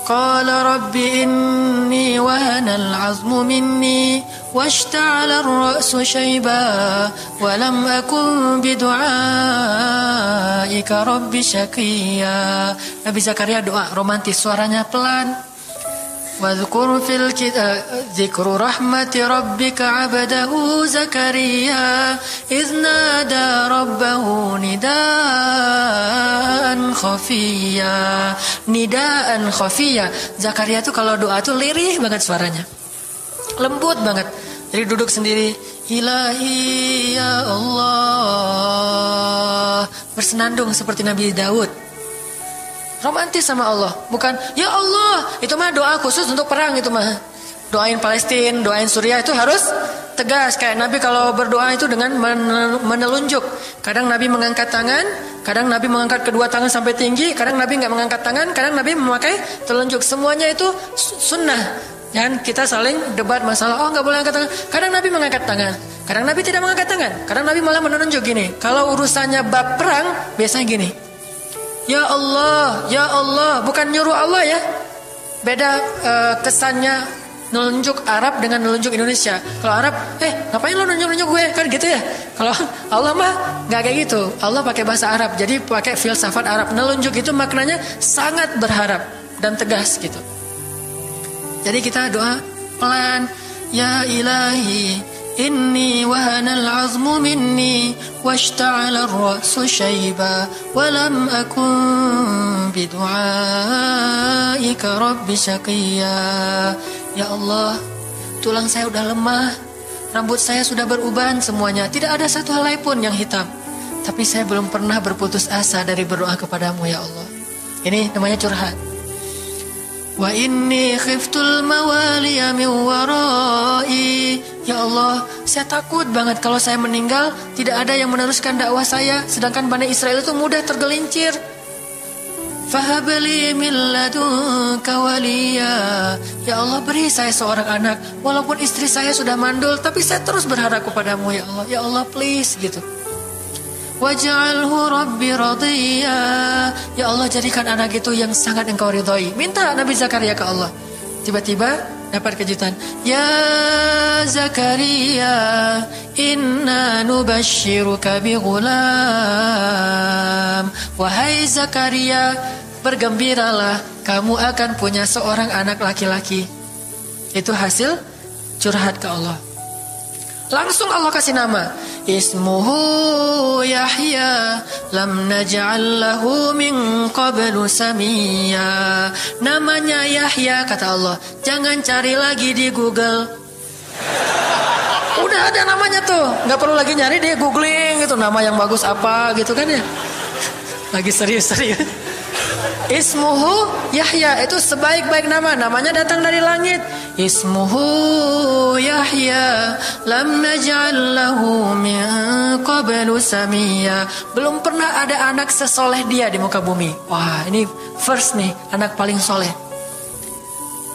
Qala rabbi inni wahana al-'azmu minni washta'ala ar-ra'su shayba wa lam akun bidu'aika rabbi syaqiyya. Nabi Zakaria doa romantis, suaranya pelan. Wadhkur fil dzikru rahmati rabbika 'abdahu Zakaria idz nada rabbahu nidaan khafiyya. Nidaan khafiyya. Zakaria tuh kalau doa tuh lirih banget suaranya. Lembut banget. Jadi duduk sendiri, "Ilahi ya Allah." Bersenandung seperti Nabi Daud. Romantis sama Allah, bukan "Ya Allah." Itu mah doa khusus untuk perang itu mah. Doain Palestina, doain Suriah itu harus tegas. Kayak Nabi kalau berdoa itu dengan menelunjuk. Kadang Nabi mengangkat tangan, kadang Nabi mengangkat kedua tangan sampai tinggi, kadang Nabi nggak mengangkat tangan, kadang Nabi memakai telunjuk. Semuanya itu sunnah. Jangan kita saling debat masalah, nggak boleh angkat tangan. Kadang Nabi mengangkat tangan, kadang Nabi tidak mengangkat tangan, kadang Nabi malah menunjuk gini. Kalau urusannya bab perang, biasanya gini, "Ya Allah, ya Allah," bukan nyuruh Allah ya. Beda kesannya nelunjuk Arab dengan nelunjuk Indonesia. Kalau Arab, ngapain lo nunjuk gue? Kan gitu ya. Kalau Allah mah nggak kayak gitu. Allah pakai bahasa Arab, jadi pakai filsafat Arab. Nelunjuk itu maknanya sangat berharap dan tegas gitu. Jadi kita doa pelan, "Ya ilahi, inni wahana al-'azmu minni washta'ala ar-ra'su shayba wa lam akun bidu'aika rabbi syaqiyya." Ya Allah, tulang saya udah lemah, rambut saya sudah beruban semuanya, tidak ada satu helai pun yang hitam. Tapi saya belum pernah berputus asa dari berdoa kepadamu ya Allah. Ini namanya curhat. Wa inni khiftul mawaliya min warai. Ya Allah, saya takut banget kalau saya meninggal tidak ada yang meneruskan dakwah saya, sedangkan Bani Israel itu mudah tergelincir. Fahabli min ladunka waliya. Ya Allah, beri saya seorang anak. Walaupun istri saya sudah mandul, tapi saya terus berharap kepadamu ya Allah. Ya Allah, please gitu. Waj'alhu rabbi radhiya. Ya Allah, jadikan anak itu yang sangat engkau ridhoi. Minta Nabi Zakaria ke Allah. Tiba-tiba dapat kejutan. Ya Zakaria, inna nubashiruka bi ghulam. Wahai Zakaria, bergembiralah, kamu akan punya seorang anak laki-laki. Itu hasil curhat ke Allah. Langsung Allah kasih nama. Ismuhu Yahya, lam naj'al lahu min qablu samiyya. Namanya Yahya, kata Allah. Jangan cari lagi di Google. Udah ada namanya tuh, nggak perlu lagi nyari di googling gitu, nama yang bagus apa gitu kan ya. Lagi serius-serius. Ismuhu Yahya, itu sebaik-baik nama. Namanya datang dari langit. Ismuhu Yahya, lam naj'al lahu min qablu samiyya. Belum pernah ada anak sesoleh dia di muka bumi. Wah, ini first nih, anak paling soleh.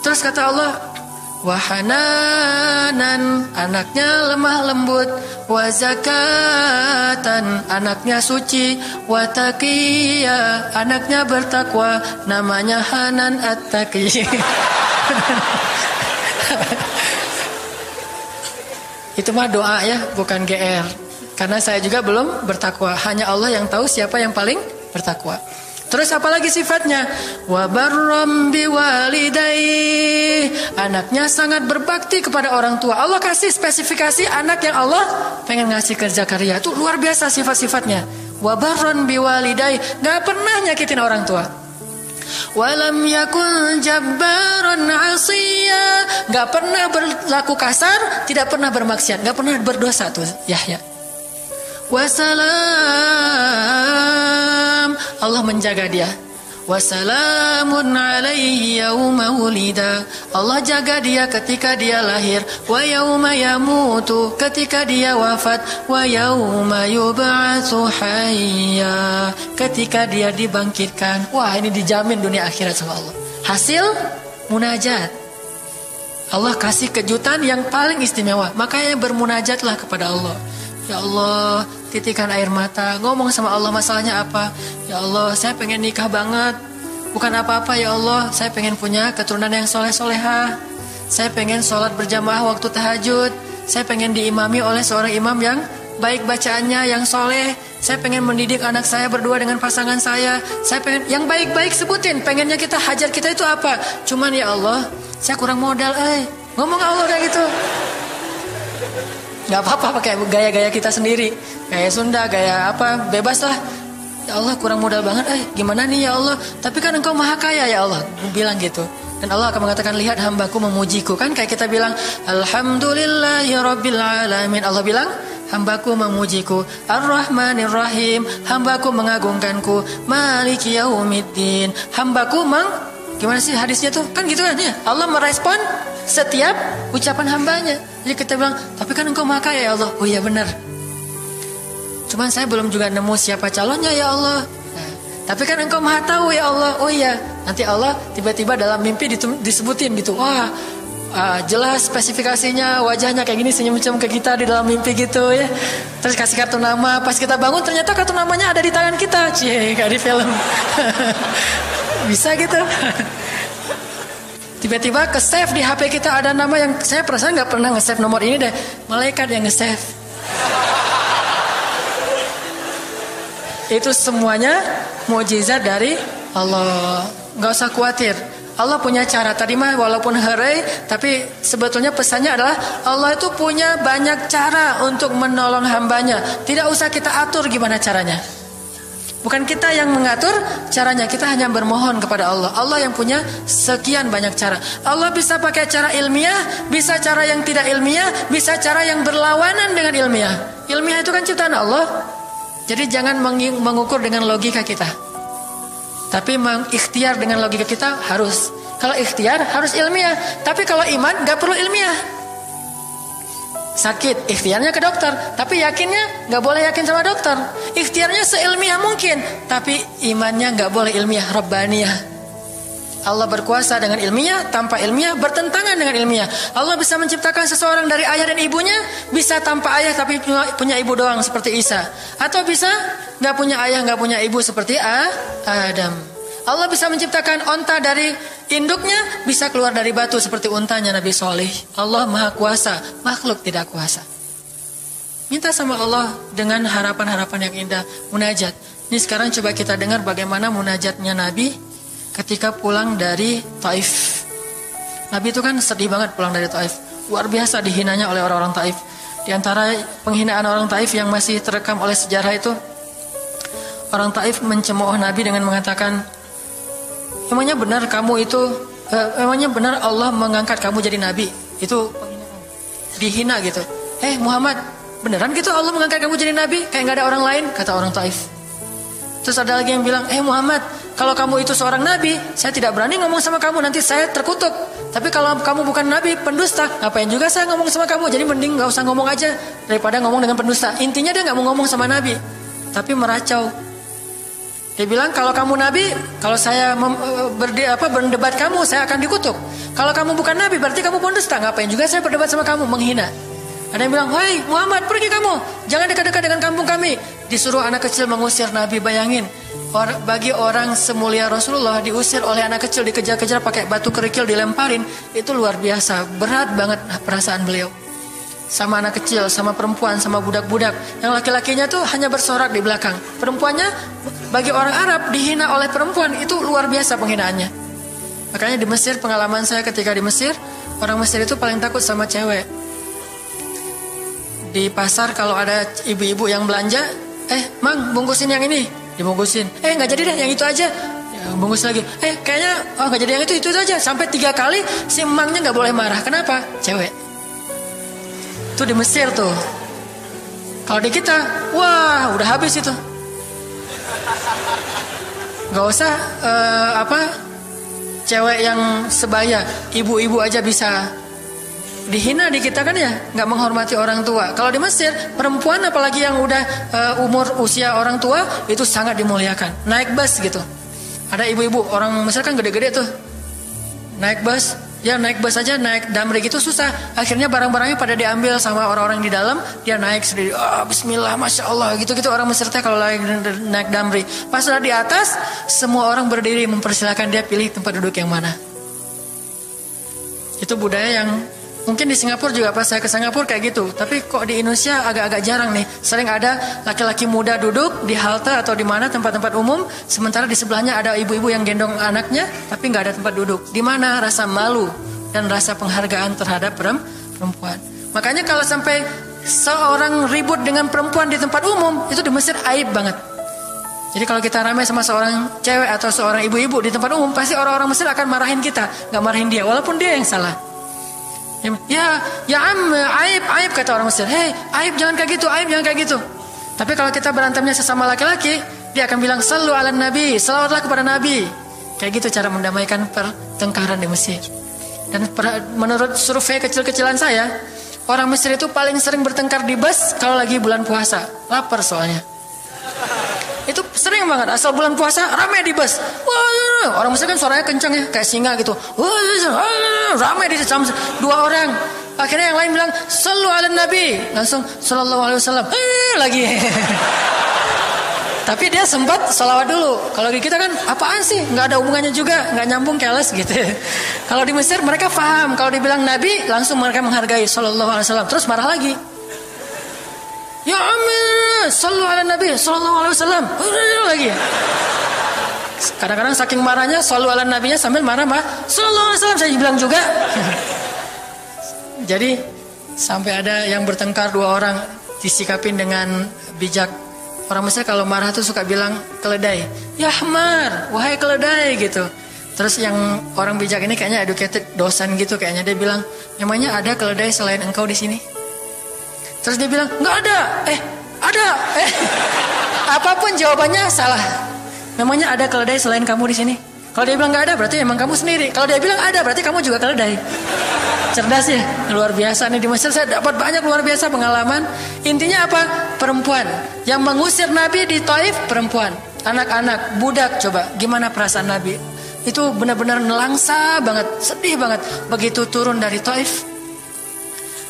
Terus kata Allah, wahananan, anaknya lemah lembut, wazakatan, anaknya suci, wataqiya, anaknya bertakwa, namanya Hanan At-Taqi. Itu mah doa ya, bukan GR. Karena saya juga belum bertakwa, hanya Allah yang tahu siapa yang paling bertakwa. Terus apalagi sifatnya? Wa barram biwalidayhi, anaknya sangat berbakti kepada orang tua. Allah kasih spesifikasi anak yang Allah pengen ngasih ke Zakaria. Itu luar biasa sifat-sifatnya. Wa barran biwalidayhi, enggak pernah nyakitin orang tua. Walam yakun jabbaran 'asiyya, enggak pernah berlaku kasar, tidak pernah bermaksiat, enggak pernah berdosa tuh Yahya. Wassalam, Allah menjaga dia. Wassalamun alaihi yauma wulida, Allah jaga dia ketika dia lahir. Wa yauma yamutu, ketika dia wafat. Wa yauma yub'atsu hayya, ketika dia dibangkitkan. Wah, ini dijamin dunia akhirat sama Allah. Hasil munajat. Allah kasih kejutan yang paling istimewa. Makanya bermunajatlah kepada Allah. Ya Allah, titikan air mata, ngomong sama Allah masalahnya apa. Ya Allah, saya pengen nikah banget. Bukan apa-apa ya Allah, saya pengen punya keturunan yang soleh-solehah. Saya pengen sholat berjamaah waktu tahajud. Saya pengen diimami oleh seorang imam yang baik bacaannya, yang soleh. Saya pengen mendidik anak saya berdua dengan pasangan saya. Saya pengen yang baik-baik, sebutin. Pengennya kita, hajat kita itu apa. Cuman ya Allah, saya kurang modal. Ngomong Allah kayak gitu. Gak apa-apa pakai gaya-gaya kita sendiri, gaya Sunda, gaya apa, bebas lah. Ya Allah, kurang modal banget, gimana nih ya Allah, tapi kan engkau maha kaya ya Allah, bilang gitu. Dan Allah akan mengatakan, lihat hambaku memujiku. Kan kayak kita bilang Alhamdulillahirrabbilalamin, Allah bilang hambaku memujiku. Ar-Rahmanir-Rahim, hambaku mengagungkanku. Maliki yaumiddin, hambaku gimana sih hadisnya tuh, kan gitu kan ya. Allah merespon setiap ucapan hambanya. Jadi kita bilang, tapi kan engkau maha kaya ya Allah. Oh iya benar. Cuman saya belum juga nemu siapa calonnya ya Allah. Nah, tapi kan engkau maha tahu ya Allah. Oh iya. Nanti Allah tiba-tiba dalam mimpi disebutin gitu. Wah, jelas spesifikasinya, wajahnya kayak gini, senyum-senyum ke kita di dalam mimpi gitu ya. Terus kasih kartu nama. Pas kita bangun ternyata kartu namanya ada di tangan kita. Cie, kayak di film. Bisa gitu. Tiba-tiba ke save di HP kita ada nama yang saya perasaan nggak pernah nge-save nomor ini deh. Malaikat yang nge-save. Itu semuanya mukjizat dari Allah. Nggak usah khawatir. Allah punya cara. Tadi mah walaupun herai, tapi sebetulnya pesannya adalah Allah itu punya banyak cara untuk menolong hambanya. Tidak usah kita atur gimana caranya. Bukan kita yang mengatur caranya, kita hanya bermohon kepada Allah. Allah yang punya sekian banyak cara. Allah bisa pakai cara ilmiah, bisa cara yang tidak ilmiah, bisa cara yang berlawanan dengan ilmiah. Ilmiah itu kan ciptaan Allah. Jadi jangan mengukur dengan logika kita, tapi mengikhtiar dengan logika kita harus. Kalau ikhtiar harus ilmiah, tapi kalau iman gak perlu ilmiah. Sakit, ikhtiarnya ke dokter, tapi yakinnya gak boleh yakin sama dokter. Ikhtiarnya seilmiah mungkin, tapi imannya gak boleh ilmiah, rabbaniyah. Allah berkuasa dengan ilmiah, tanpa ilmiah bertentangan dengan ilmiah. Allah bisa menciptakan seseorang dari ayah dan ibunya, bisa tanpa ayah tapi punya ibu doang seperti Isa. Atau bisa gak punya ayah, gak punya ibu seperti Adam. Allah bisa menciptakan onta dari induknya, bisa keluar dari batu seperti untanya Nabi Soleh. Allah maha kuasa, makhluk tidak kuasa. Minta sama Allah dengan harapan-harapan yang indah. Munajat. Ini sekarang coba kita dengar bagaimana munajatnya Nabi ketika pulang dari Taif. Nabi itu kan sedih banget pulang dari Taif. Luar biasa dihinanya oleh orang-orang Taif. Di antara penghinaan orang Taif yang masih terekam oleh sejarah itu, orang Taif mencemooh Nabi dengan mengatakan, emangnya benar kamu itu, emangnya benar Allah mengangkat kamu jadi nabi? Itu penghinaan, dihina gitu. Muhammad, beneran gitu Allah mengangkat kamu jadi nabi? Kayak gak ada orang lain, kata orang Taif. Terus ada lagi yang bilang, Muhammad, kalau kamu itu seorang nabi, saya tidak berani ngomong sama kamu, nanti saya terkutuk. Tapi kalau kamu bukan nabi, pendusta, ngapain juga saya ngomong sama kamu? Jadi mending gak usah ngomong aja daripada ngomong dengan pendusta. Intinya dia gak mau ngomong sama nabi, tapi meracau. Dia bilang, kalau kamu nabi, kalau saya berdebat kamu, saya akan dikutuk. Kalau kamu bukan nabi, berarti kamu pendusta. Ngapain juga saya berdebat sama kamu, menghina. Ada yang bilang, hei Muhammad, pergi kamu, jangan dekat-dekat dengan kampung kami. Disuruh anak kecil mengusir Nabi. Bayangin, bagi orang semulia Rasulullah diusir oleh anak kecil, dikejar-kejar pakai batu kerikil, dilemparin. Itu luar biasa, berat banget perasaan beliau. Sama anak kecil, sama perempuan, sama budak-budak. Yang laki-lakinya tuh hanya bersorak di belakang. Perempuannya, bagi orang Arab, dihina oleh perempuan. Itu luar biasa penghinaannya. Makanya di Mesir, pengalaman saya ketika di Mesir, orang Mesir itu paling takut sama cewek. Di pasar kalau ada ibu-ibu yang belanja, Mang, bungkusin yang ini. Dibungkusin. Gak jadi deh, yang itu aja. Ya, bungkus lagi. Kayaknya, gak jadi yang itu aja. Sampai 3 kali, si emangnya gak boleh marah. Kenapa? Cewek. Itu di Mesir tuh. Kalau di kita, wah udah habis itu. Gak usah cewek yang sebaya, ibu-ibu aja bisa dihina di kita kan ya, nggak menghormati orang tua. Kalau di Mesir, perempuan apalagi yang udah usia orang tua itu sangat dimuliakan. Naik bus gitu, ada ibu-ibu orang Mesir kan gede-gede tuh, naik bus. Ya naik bus aja, naik damri gitu susah. Akhirnya barang-barangnya pada diambil sama orang-orang di dalam. Dia naik sendiri, bismillah, masya Allah, gitu-gitu orang Mesir teh kalau lagi naik damri. Pas sudah di atas, semua orang berdiri mempersilahkan dia pilih tempat duduk yang mana. Itu budaya yang mungkin di Singapura juga, pas saya ke Singapura kayak gitu. Tapi kok di Indonesia agak-agak jarang nih. Sering ada laki-laki muda duduk di halte atau di mana tempat-tempat umum, sementara di sebelahnya ada ibu-ibu yang gendong anaknya, tapi nggak ada tempat duduk. Di mana rasa malu dan rasa penghargaan terhadap perempuan. Makanya kalau sampai seorang ribut dengan perempuan di tempat umum, itu di Mesir aib banget. Jadi kalau kita ramai sama seorang cewek atau seorang ibu-ibu di tempat umum, pasti orang-orang Mesir akan marahin kita, nggak marahin dia, walaupun dia yang salah. Ya aib kata orang Mesir. Aib jangan kayak gitu, aib jangan kayak gitu. Tapi kalau kita berantemnya sesama laki-laki, dia akan bilang sallu ala nabi, salawatlah kepada nabi. Kayak gitu cara mendamaikan pertengkaran di Mesir. Dan menurut survei kecil-kecilan saya, orang Mesir itu paling sering bertengkar di bus kalau lagi bulan puasa, lapar soalnya. Itu sering banget, asal bulan puasa ramai di bus. Wah, orang Mesir kan suaranya kencang ya, kayak singa gitu. Wah, ramai di jam 2 orang. Akhirnya yang lain bilang sallu ala nabi, langsung sallallahu alaihi wasallam. Lagi. Tapi dia sempat salawat dulu. Kalau di kita kan apaan sih? Nggak ada hubungannya juga, nggak nyambung, keles gitu. Kalau di Mesir mereka paham, kalau dibilang nabi langsung mereka menghargai sallallahu alaihi wasallam. Terus marah lagi. Ya amin, sallu ala nabi sallallahu alaihi wasallam. Lagi. Kadang-kadang saking marahnya sallu ala nabinya sambil marah sallallahu alaihi wasallam, saya bilang juga. Jadi sampai ada yang bertengkar 2 orang disikapin dengan bijak. Orang Mesir kalau marah tuh suka bilang keledai. Ya Hamar, wahai keledai gitu. Terus yang orang bijak ini kayaknya educated dosen gitu kayaknya, dia bilang, "Memangnya ada keledai selain engkau di sini?" Terus dia bilang, "Nggak ada." Ada. Apapun jawabannya salah. Memangnya ada keledai selain kamu di sini? Kalau dia bilang nggak ada, berarti emang kamu sendiri. Kalau dia bilang ada, berarti kamu juga keledai. Cerdas ya, luar biasa nih di Mesir. Saya dapat banyak luar biasa pengalaman. Intinya apa? Perempuan yang mengusir Nabi di Taif, perempuan, anak-anak, budak. Coba gimana perasaan Nabi? Itu benar-benar nelangsa banget, sedih banget. Begitu turun dari Taif,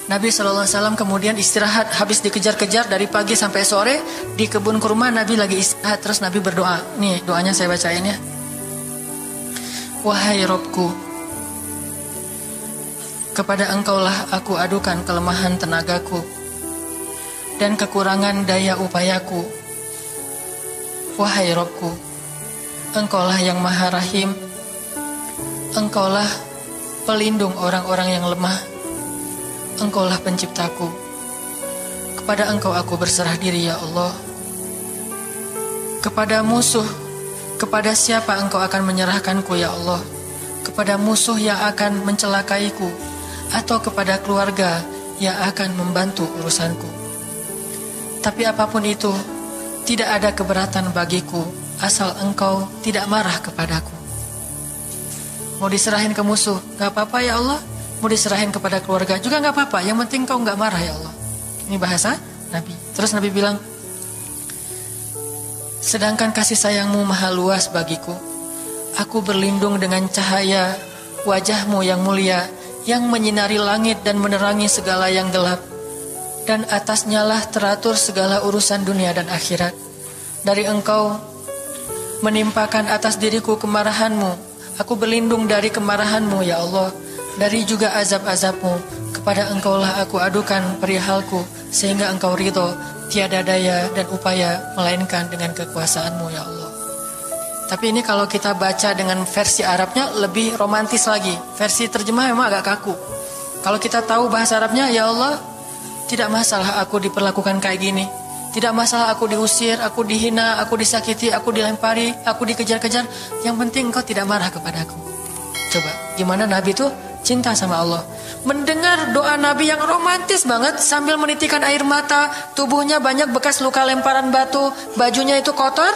Nabi SAW kemudian istirahat. Habis dikejar-kejar dari pagi sampai sore di kebun kurma, Nabi lagi istirahat. Terus Nabi berdoa. Nih doanya saya bacain ya. Wahai Robku, kepada engkaulah aku adukan kelemahan tenagaku dan kekurangan daya upayaku. Wahai Robku, engkaulah yang maha rahim. Engkaulah pelindung orang-orang yang lemah. Engkaulah penciptaku. Kepada engkau aku berserah diri ya Allah. Kepada musuh, kepada siapa engkau akan menyerahkanku ya Allah? Kepada musuh yang akan mencelakaiku, atau kepada keluarga yang akan membantu urusanku? Tapi apapun itu, tidak ada keberatan bagiku, asal engkau tidak marah kepadaku. Mau diserahin ke musuh, gak apa-apa ya Allah. Mau diserahin kepada keluarga juga gak apa-apa. Yang penting kau gak marah ya Allah. Ini bahasa Nabi. Terus Nabi bilang, sedangkan kasih sayangmu maha luas bagiku. Aku berlindung dengan cahaya wajahmu yang mulia, yang menyinari langit dan menerangi segala yang gelap. Dan atasnya lah teratur segala urusan dunia dan akhirat. Dari engkau menimpakan atas diriku kemarahanmu. Aku berlindung dari kemarahanmu ya Allah, dari juga azab-azabmu. Kepada engkaulah aku adukan perihalku, sehingga engkau ridho, tiada daya dan upaya melainkan dengan kekuasaanmu ya Allah. Tapi ini kalau kita baca dengan versi Arabnya lebih romantis lagi. Versi terjemah memang agak kaku. Kalau kita tahu bahasa Arabnya, ya Allah, tidak masalah aku diperlakukan kayak gini. Tidak masalah aku diusir, aku dihina, aku disakiti, aku dilempari, aku dikejar-kejar. Yang penting engkau tidak marah kepadaku. Coba, gimana Nabi itu cinta sama Allah. Mendengar doa Nabi yang romantis banget sambil menitikan air mata, tubuhnya banyak bekas luka lemparan batu, bajunya itu kotor.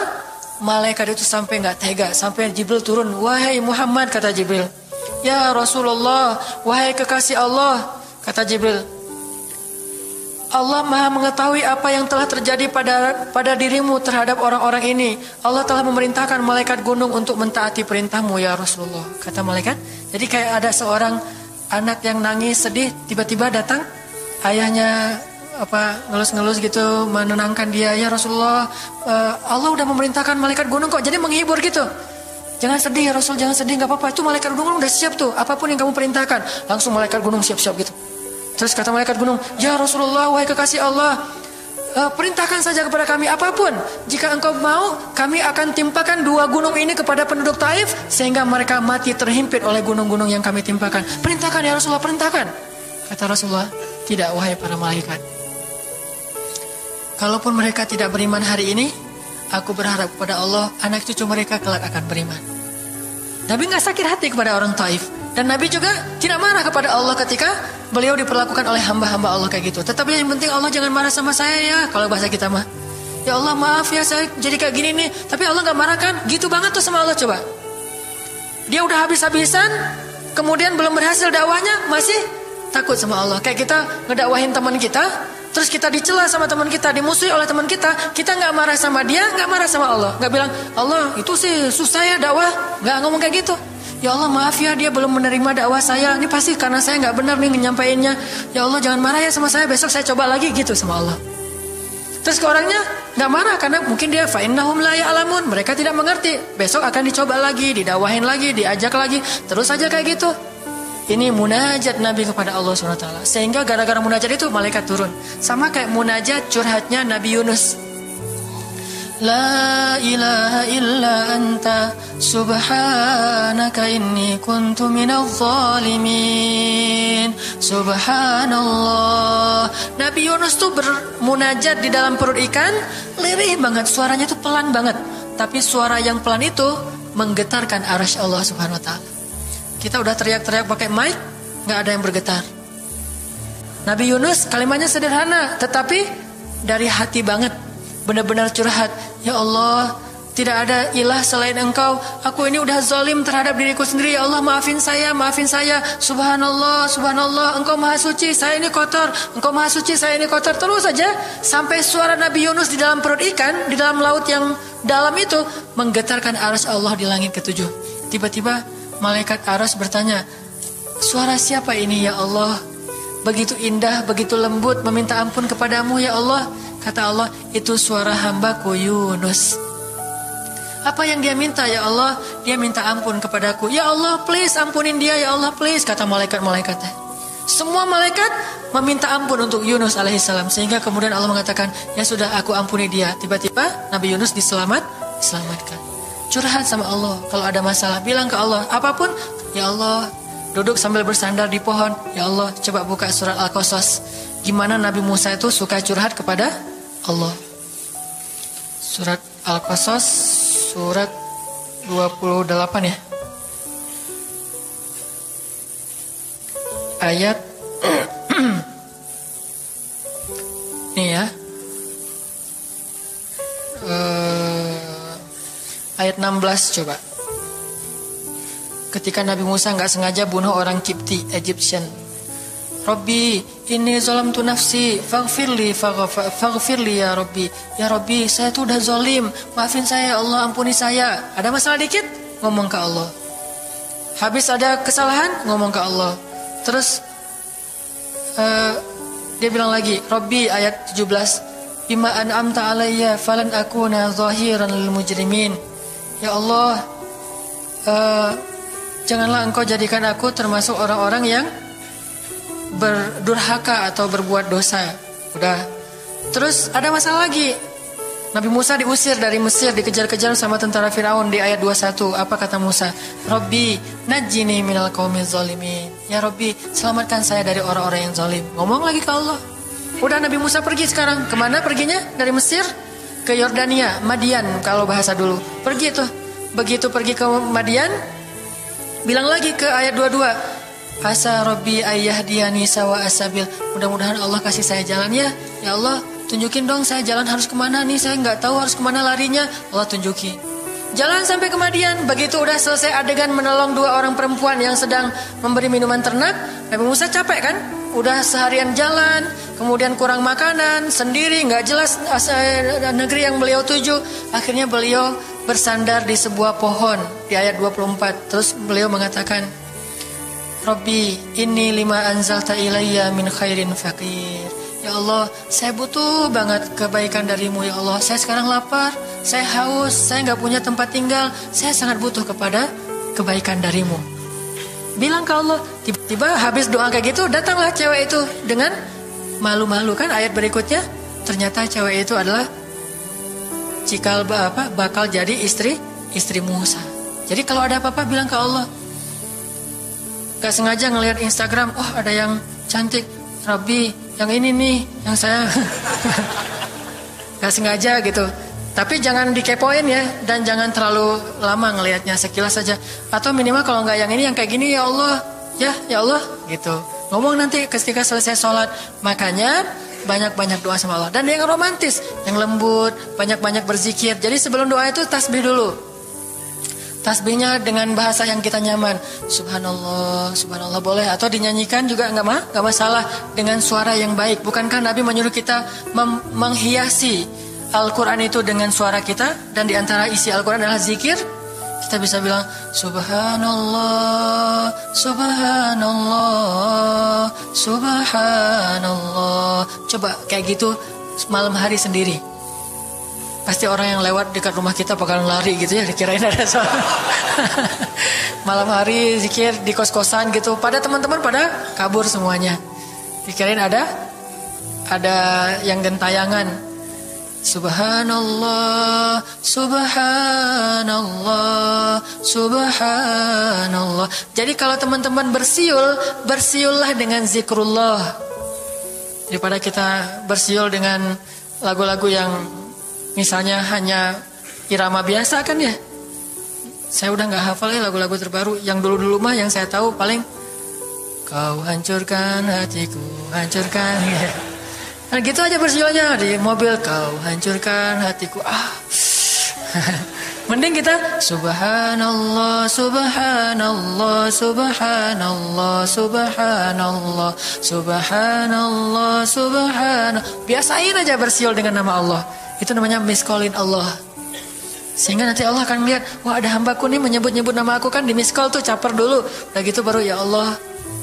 Malaikat itu sampai gak tega, sampai Jibril turun. Wahai Muhammad, kata Jibril. Ya Rasulullah, wahai kekasih Allah, kata Jibril. Allah maha mengetahui apa yang telah terjadi pada dirimu terhadap orang-orang ini. Allah telah memerintahkan malaikat gunung untuk mentaati perintahmu ya Rasulullah, kata malaikat. Jadi kayak ada seorang anak yang nangis sedih, tiba-tiba datang ayahnya ngelus-ngelus gitu, menenangkan dia. Ya Rasulullah, Allah udah memerintahkan malaikat gunung kok, jadi menghibur gitu. Jangan sedih ya Rasul, jangan sedih, gak apa-apa. Itu malaikat gunung udah siap tuh, apapun yang kamu perintahkan. Langsung malaikat gunung siap-siap gitu. Terus kata malaikat gunung, ya Rasulullah, wahai kekasih Allah, perintahkan saja kepada kami apapun. Jika engkau mau, kami akan timpakan 2 gunung ini kepada penduduk Taif, sehingga mereka mati terhimpit oleh gunung-gunung yang kami timpakan. Perintahkan ya Rasulullah, perintahkan. Kata Rasulullah, tidak wahai para malaikat. Kalaupun mereka tidak beriman hari ini, aku berharap kepada Allah, anak cucu mereka kelak akan beriman. Nabi gak sakit hati kepada orang Taif. Dan Nabi juga tidak marah kepada Allah ketika beliau diperlakukan oleh hamba-hamba Allah kayak gitu. Tetapi yang penting Allah jangan marah sama saya ya. Kalau bahasa kita mah, ya Allah maaf ya saya jadi kayak gini nih. Tapi Allah gak marah kan? Gitu banget tuh sama Allah. Coba, dia udah habis-habisan, kemudian belum berhasil dakwahnya, masih takut sama Allah. Kayak kita ngedakwahin teman kita, terus kita dicela sama teman kita, dimusuhi oleh teman kita gak marah sama dia, gak marah sama Allah. Gak bilang, Allah itu sih susah ya dakwah. Gak ngomong kayak gitu. Ya Allah maaf ya dia belum menerima dakwah saya. Ini pasti karena saya gak benar nih nyampainya. Ya Allah jangan marah ya sama saya, besok saya coba lagi gitu sama Allah. Terus ke orangnya gak marah karena mungkin dia fa'innahum la ya'lamun, mereka tidak mengerti. Besok akan dicoba lagi, didakwahin lagi, diajak lagi. Terus aja kayak gitu. Ini munajat Nabi kepada Allah SWT. Sehingga gara-gara munajat itu malaikat turun. Sama kayak munajat curhatnya Nabi Yunus. La ilaha illa anta subhanaka inni kuntu minadh dhalimin. Subhanallah. Nabi Yunus tuh bermunajat di dalam perut ikan, lirih banget, suaranya tuh pelan banget. Tapi suara yang pelan itu menggetarkan arasy Allah Subhanahu wa taala. Kita udah teriak-teriak pakai mic, enggak ada yang bergetar. Nabi Yunus kalimatnya sederhana, tetapi dari hati banget. Benar-benar curhat. Ya Allah, tidak ada ilah selain Engkau. Aku ini udah zalim terhadap diriku sendiri. Ya Allah, maafin saya, maafin saya. Subhanallah, subhanallah, Engkau maha suci, saya ini kotor. Engkau maha suci, saya ini kotor. Terus saja sampai suara Nabi Yunus di dalam perut ikan, di dalam laut yang dalam itu menggetarkan arasy Allah di langit ketujuh. Tiba-tiba malaikat arasy bertanya, suara siapa ini ya Allah? Begitu indah, begitu lembut, meminta ampun kepadamu ya Allah. Kata Allah, itu suara hambaku Yunus. Apa yang dia minta ya Allah? Dia minta ampun kepadaku. Ya Allah, please ampunin dia ya Allah, please. Kata malaikat-malaikatnya. Semua malaikat meminta ampun untuk Yunus alaihissalam. Sehingga kemudian Allah mengatakan, ya sudah, aku ampuni dia. Tiba-tiba Nabi Yunus diselamatkan. Curhat sama Allah. Kalau ada masalah, bilang ke Allah. Apapun, ya Allah. Duduk sambil bersandar di pohon. Ya Allah, coba buka surat Al-Qasas. Gimana Nabi Musa itu suka curhat kepada Allah. Surat Al-Qasas, surat 28 ya. Ayat nih ya. Ayat 16 coba. Ketika Nabi Musa nggak sengaja bunuh orang Kipti, Egyptian. Rabbi, inni zalamtu nafsi, faghfirli ya Rabbi. Ya Rabbi, saya tuh udah zalim, maafin saya ya Allah, ampuni saya. Ada masalah dikit, ngomong ke Allah. Habis ada kesalahan, ngomong ke Allah. Terus dia bilang lagi, Rabbi, ayat 17, bima an'amta alayya falan akuna zahiran lil mujrimin. Ya Allah, janganlah engkau jadikan aku termasuk orang-orang yang berdurhaka atau berbuat dosa. Udah. Terus ada masalah lagi. Nabi Musa diusir dari Mesir, dikejar-kejar sama tentara Firaun di ayat 21. Apa kata Musa? Rabbi, najjini minal qaumiz zalimin. Ya Rabbi, selamatkan saya dari orang-orang yang zalim. Ngomong lagi ke Allah. Udah, Nabi Musa pergi sekarang. Kemana perginya? Dari Mesir ke Yordania, Madian kalau bahasa dulu. Pergi tuh. Begitu pergi ke Madian, bilang lagi ke ayat 22. Asa Rabbi ayyahdiyani sawa asabil. Mudah-mudahan Allah kasih saya jalan ya. Ya Allah, tunjukin dong saya jalan harus kemana nih. Saya nggak tahu harus kemana larinya. Allah tunjukin. Jalan sampai ke Madian. Begitu udah selesai adegan menolong dua orang perempuan yang sedang memberi minuman ternak, Nabi Musa capek kan? Udah seharian jalan, kemudian kurang makanan, sendiri, nggak jelas negeri yang beliau tuju. Akhirnya beliau bersandar di sebuah pohon di ayat 24. Terus beliau mengatakan, Rabbi, inni lima anzalta ilayya min khairin faqir. Ya Allah, saya butuh banget kebaikan darimu ya Allah. Saya sekarang lapar, saya haus, saya nggak punya tempat tinggal. Saya sangat butuh kepada kebaikan darimu. Bilang ke Allah. Tiba-tiba habis doa kayak gitu, datanglah cewek itu dengan malu-malu kan. Ayat berikutnya, ternyata cewek itu adalah bakal jadi istri Musa. Jadi kalau ada apa-apa bilang ke Allah. Gak sengaja ngelihat Instagram, oh ada yang cantik, Rabbi, yang ini nih, yang saya gak sengaja gitu. Tapi jangan dikepoin ya, dan jangan terlalu lama ngelihatnya, sekilas saja. Atau minimal kalau nggak yang ini, yang kayak gini ya Allah, ya Allah, gitu. Ngomong nanti ketika selesai sholat. Makanya banyak-banyak doa sama Allah. Dan yang romantis, yang lembut, banyak-banyak berzikir. Jadi sebelum doa itu tasbih dulu. Tasbihnya dengan bahasa yang kita nyaman. Subhanallah, subhanallah boleh. Atau dinyanyikan juga nggak masalah dengan suara yang baik. Bukankah Nabi menyuruh kita menghiasi Al-Quran itu dengan suara kita? Dan diantara isi Al-Quran adalah zikir. Kita bisa bilang Subhanallah, Subhanallah, Subhanallah. Coba kayak gitu malam hari sendiri. Pasti orang yang lewat dekat rumah kita bakalan lari gitu ya, dikirain ada soal. Malam hari zikir di kos-kosan gitu, pada teman-teman pada kabur semuanya. Dikirain ada yang gentayangan. Subhanallah, subhanallah, subhanallah. Jadi kalau teman-teman bersiul, bersiullah dengan zikrullah. Daripada kita bersiul dengan lagu-lagu yang misalnya hanya irama biasa kan ya. Saya udah gak hafal ya lagu-lagu terbaru. Yang dulu-dulu mah yang saya tahu paling kau hancurkan hatiku, hancurkan ya. Nah gitu aja bersiulnya di mobil, kau hancurkan hatiku. Mending kita subhanallah, subhanallah, subhanallah, subhanallah, subhanallah, subhanallah. Biasain aja bersiul dengan nama Allah. Itu namanya miskolin Allah. Sehingga nanti Allah akan melihat, wah ada hambaku nih menyebut-nyebut nama aku, kan di miskol tuh caper dulu. Udah gitu baru ya Allah,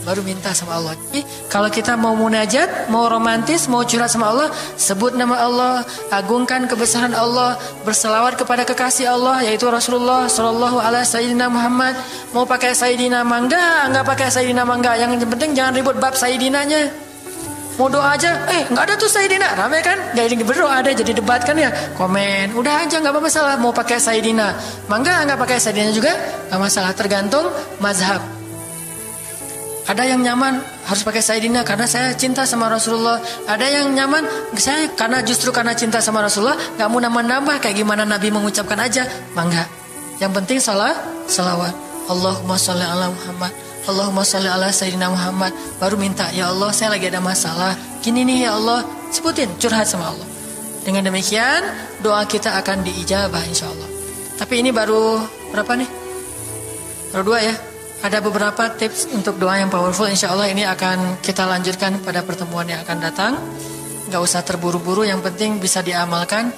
baru minta sama Allah. Jadi, kalau kita mau munajat, mau romantis, mau curhat sama Allah, sebut nama Allah, agungkan kebesaran Allah, berselawat kepada kekasih Allah yaitu Rasulullah sallallahu alaihi sayyidina Muhammad. Mau pakai sayyidina mangga, enggak pakai sayyidina mangga, yang penting jangan ribut bab sayyidinanya. Mau doa aja, nggak ada tuh sayyidina, rame kan? Gak jadi berdoa, ada jadi debat kan ya, komen, udah aja nggak masalah. Mau pakai sayyidina mangga, nggak pakai sayyidina juga nggak masalah, tergantung mazhab. Ada yang nyaman harus pakai sayyidina karena saya cinta sama Rasulullah. Ada yang nyaman saya justru karena cinta sama Rasulullah, nggak mau nambah-nambah kayak gimana Nabi mengucapkan aja, mangga. Yang penting salawat. Allahumma sholli ala Muhammad, Allahumma sholli ala sayyidina Muhammad. Baru minta, ya Allah saya lagi ada masalah gini nih ya Allah, sebutin, curhat sama Allah. Dengan demikian doa kita akan diijabah insya Allah. Tapi ini baru berapa nih? Baru 2 ya. Ada beberapa tips untuk doa yang powerful. Insya Allah ini akan kita lanjutkan pada pertemuan yang akan datang. Gak usah terburu-buru, yang penting bisa diamalkan.